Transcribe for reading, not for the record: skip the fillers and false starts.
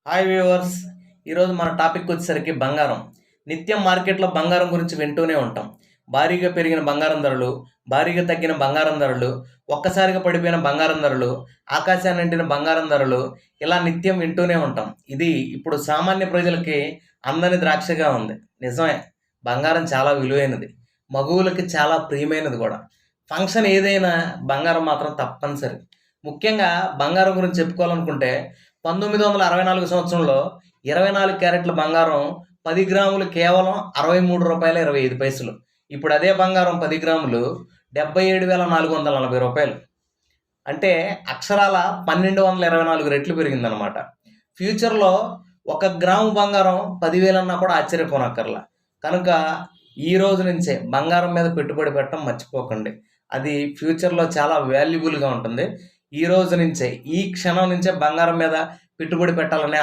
Hi viewers. ఈరోజు మన topic వచ్చేసరికి బంగారం. నిత్యం మార్కెట్లో బంగారం గురించి వింటూనే ఉంటాం. భారీగా పెరిగిన బంగారం ధరలు, భారీగా తగ్గిన బంగారం ధరలు, ఒక్కసారిగా పడిపోయిన బంగారం ధరలు, ఆకాశాన్ని అంటిన బంగారం ధరలు, ఇలా నిత్యం వింటూనే ఉంటాం. ఇది ఇప్పుడు సామాన్య ప్రజలకి అందని ద్రాక్షగా ఉంది. నిజమే, బంగారం చాలా విలువైనది, మగువులకి చాలా ప్రియమైనది కూడా. ఫంక్షన్ ఏదైనా బంగారం మాత్రం తప్పనిసరి. ముఖ్యంగా బంగారం గురించి చెప్పుకోవాలనుకుంటే 1964 సంవత్సరంలో 24 క్యారెట్ల బంగారం 10 గ్రాములు కేవలం రూ. 63.25. ఇప్పుడు అదే బంగారం 10 గ్రాములు రూ. 77,440. అంటే అక్షరాల 1224 రెట్లు పెరిగిందనమాట. ఫ్యూచర్లో 1 గ్రాము బంగారం 10,000 అన్నా కూడా ఆశ్చర్యపోనక్కర్లా. కనుక ఈ రోజు నుంచే బంగారం మీద పెట్టుబడి పెట్టడం మర్చిపోకండి. అది ఫ్యూచర్లో చాలా వాల్యుబుల్గా ఉంటుంది. ఈ రోజు నుంచే, ఈ క్షణం నుంచే బంగారం మీద పెట్టుబడి పెట్టాలనే